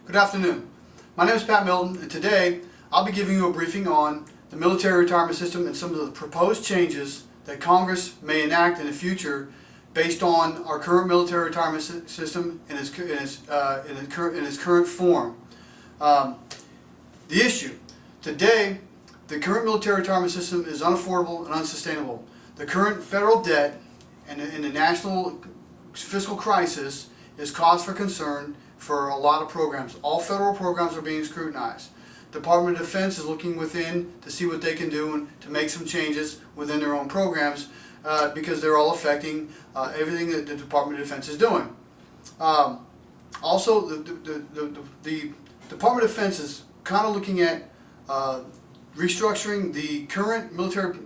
Good afternoon. My name is Pat Milton, and today I'll be giving you a briefing on the military retirement system and some of the proposed changes that Congress may enact in the future based on our current military retirement system in its current form. The issue today, the current military retirement system is unaffordable and unsustainable. The current federal debt and the national fiscal crisis is cause for concern for a lot of programs. All federal programs are being scrutinized. Department of Defense is looking within to see what they can do and to make some changes within their own programs because they're all affecting everything that the Department of Defense is doing. Also, the Department of Defense is kind of looking at restructuring the current military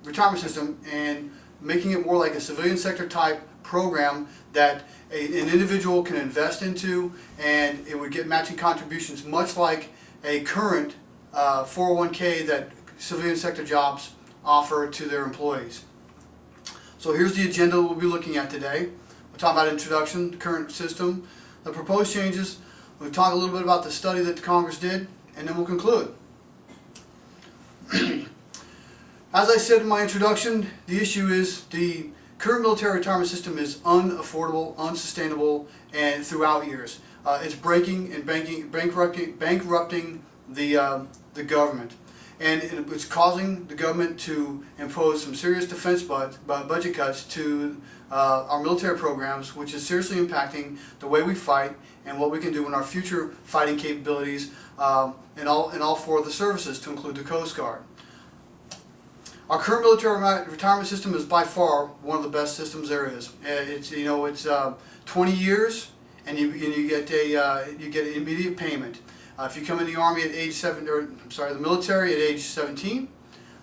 retirement system and making it more like a civilian sector type program that an individual can invest into, and it would get matching contributions much like a current 401k that civilian sector jobs offer to their employees. So here's the agenda we'll be looking at today. We'll talk about introduction, the current system, the proposed changes. We'll talk a little bit about the study that Congress did, and then we'll conclude. As I said in my introduction, the issue is the current military retirement system is unaffordable, unsustainable, and throughout years. It's breaking and bankrupting the government. And it's causing the government to impose some serious defense budget cuts to our military programs, which is seriously impacting the way we fight and what we can do in our future fighting capabilities in all four of the services, to include the Coast Guard. Our current military retirement system is by far one of the best systems there is. It's 20 years, and you get immediate payment. If you come in the Army at age the military at age 17,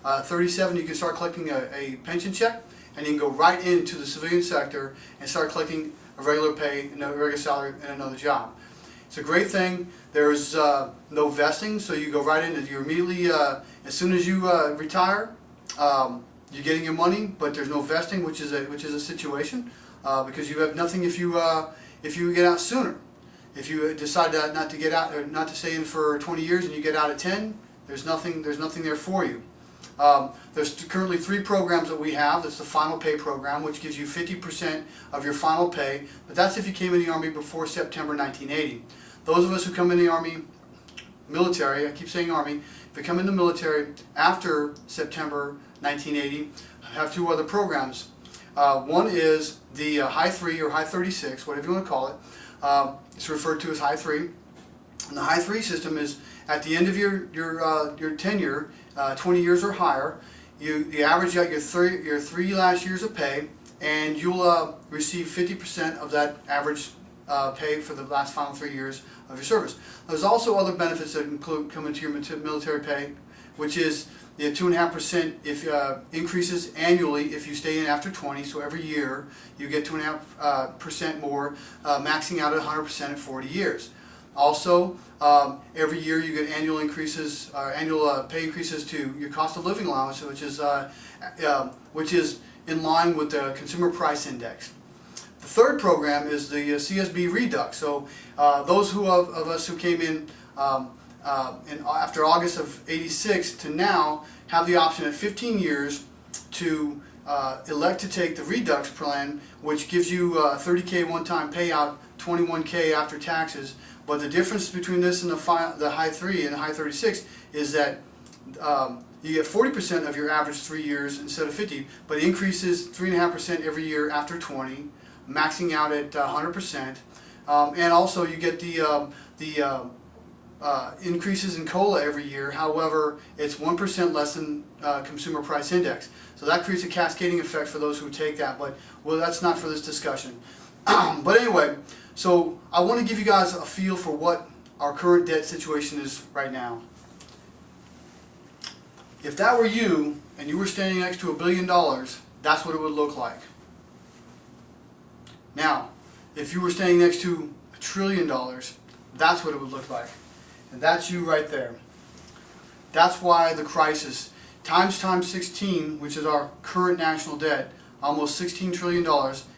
37, you can start collecting a pension check, and you can go right into the civilian sector and start collecting a regular pay, a regular salary, and another job. It's a great thing. There's no vesting, so you go right in and you immediately, as soon as you retire, you're getting your money, but there's no vesting, which is a situation because you have nothing if you get out sooner. If you decide not to get out, or not to stay in for 20 years, and you get out at 10, there's nothing there for you. There's currently 3 programs that we have. That's the final pay program, which gives you 50% of your final pay, but that's if you came in the Army before September 1980. Those of us who come in the Army, military, I keep saying Army, if you come in the military after September 1980, have 2 other programs. One is the High 3 or High 36, whatever you want to call it. It's referred to as High 3. And the High 3 system is at the end of your tenure, 20 years or higher, you average out your 3 last years of pay, and you'll receive 50% of that average pay for the last final 3 years of your service. There's also other benefits that come into your military pay, which is the 2.5% if increases annually if you stay in after 20. So every year you get 2.5% more, maxing out at 100% at 40 years. Also, every year you get annual increases, annual pay increases to your cost of living allowance, which is in line with the Consumer Price Index. The third program is the CSB Redux. So those of us who came in after August of '86 to now have the option at 15 years to elect to take the Redux plan, which gives you $30K one-time payout, $21K after taxes. But the difference between this and the High 3 and the High 36 is that you get 40% of your average 3 years instead of 50, but it increases 3.5% every year after 20, maxing out at 100%. And also you get the increases in COLA every year. However, it's 1% less than Consumer Price Index. So that creates a cascading effect for those who take that, but well, that's not for this discussion. But anyway, so I want to give you guys a feel for what our current debt situation is right now. If that were you, and you were standing next to $1 billion, that's what it would look like. Now, if you were standing next to $1 trillion, that's what it would look like. And that's you right there. That's why the crisis, times 16, which is our current national debt, almost $16 trillion,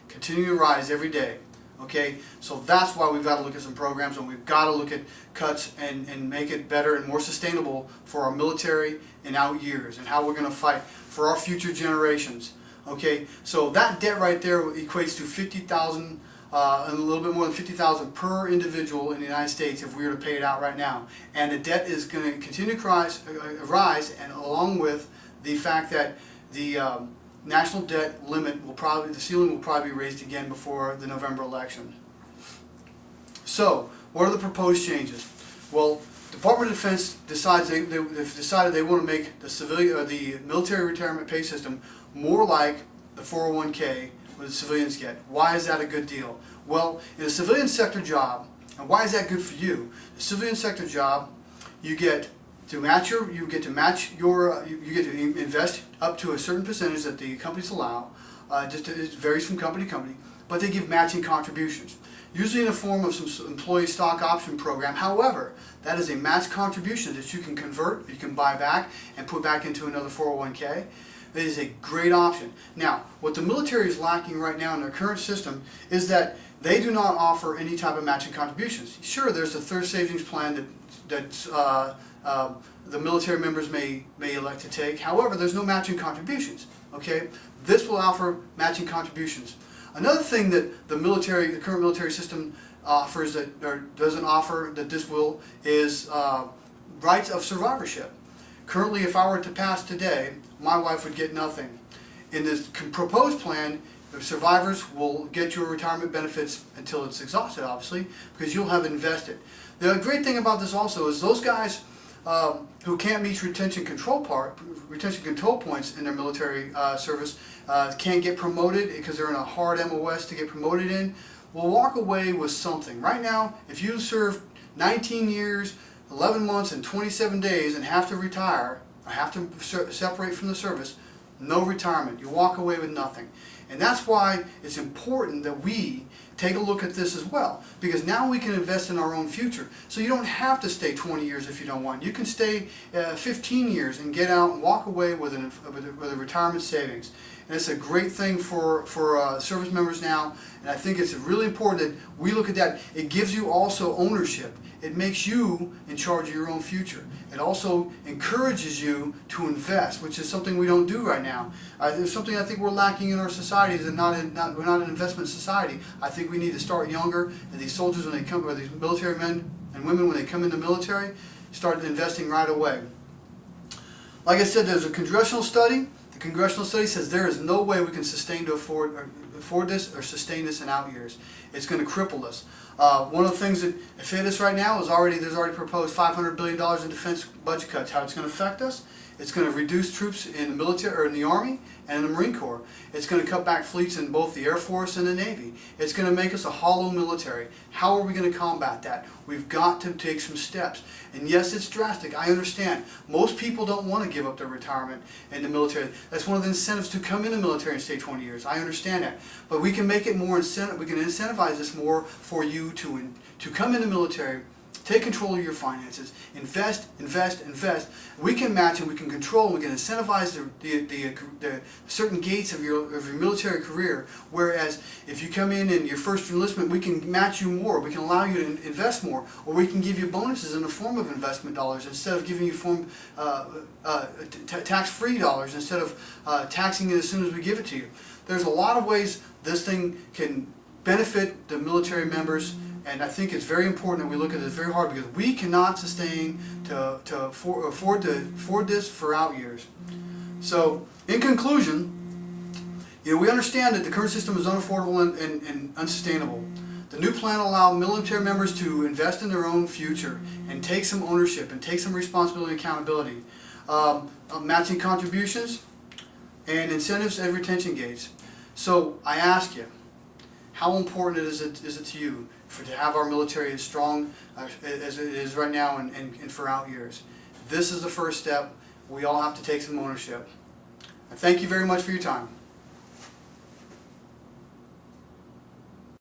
continue to rise every day. Okay, so that's why we've got to look at some programs, and we've got to look at cuts and make it better and more sustainable for our military in out years, and how we're going to fight for our future generations. Okay, so that debt right there equates to 50,000, and a little bit more than 50,000 per individual in the United States if we were to pay it out right now. And the debt is going to continue to rise, and along with the fact that the national debt limit the ceiling will probably be raised again before the November election. So, what are the proposed changes? Well, Department of Defense they've decided they want to make the civilian or the military retirement pay system more like the 401k what the civilians get. Why is that a good deal? Well, in a civilian sector job, and why is that good for you? The civilian sector job, you get to invest up to a certain percentage that the companies allow. It varies from company to company, but they give matching contributions, usually in the form of some employee stock option program. However, that is a matched contribution that you can convert, you can buy back and put back into another 401k. It is a great option. Now, what the military is lacking right now in their current system is that they do not offer any type of matching contributions. Sure, there's a third savings plan that the military members may elect to take. However, there's no matching contributions. Okay, this will offer matching contributions. Another thing that the current military system offers or doesn't offer that this will is rights of survivorship. Currently, if I were to pass today, my wife would get nothing. In this proposed plan, the survivors will get your retirement benefits until it's exhausted, obviously, because you'll have invested. The great thing about this also is those guys who can't meet retention control points in their military service, can't get promoted because they're in a hard MOS to get promoted in, will walk away with something. Right now, if you serve 19 years, 11 months, and 27 days and have to retire, or have to separate from the service, no retirement. You walk away with nothing. And that's why it's important that we take a look at this as well, because now we can invest in our own future. So you don't have to stay 20 years if you don't want. You can stay 15 years and get out and walk away with a retirement savings. And it's a great thing for service members now, and I think it's really important that we look at that. It gives you also ownership. It makes you in charge of your own future. It also encourages you to invest, which is something we don't do right now. There's something I think we're lacking in our society, is that we're not an investment society. I think we need to start younger, and these soldiers, when they come, or these military men and women, when they come in the military, start investing right away. Like I said, there's a congressional study. The congressional study says there is no way we can afford this or sustain this in out years. It's going to cripple us. One of the things that affect us right now is there's already proposed $500 billion in defense budget cuts. How it's going to affect us? It's going to reduce troops in the military, or in the Army and in the Marine Corps. It's going to cut back fleets in both the Air Force and the Navy. It's going to make us a hollow military. How are we going to combat that? We've got to take some steps. And yes, it's drastic. I understand. Most people don't want to give up their retirement in the military. That's one of the incentives to come in the military and stay 20 years. I understand that. But we can make it more incentive. We can incentivize this more for you to come in the military. Take control of your finances. Invest, invest, invest. We can match and we can control and we can incentivize the certain gates of your military career. Whereas if you come in your first enlistment, we can match you more. We can allow you to invest more, or we can give you bonuses in the form of investment dollars instead of giving you tax-free dollars, instead of taxing it as soon as we give it to you. There's a lot of ways this thing can benefit the military members. And I think it's very important that we look at this very hard, because we cannot sustain to afford this for out years. So, in conclusion, we understand that the current system is unaffordable and unsustainable. The new plan will allow military members to invest in their own future and take some ownership and take some responsibility and accountability. Matching contributions and incentives and retention gates. So I ask you, how important is it to you to have our military as strong as it is right now and for out years? This is the first step. We all have to take some ownership. I thank you very much for your time.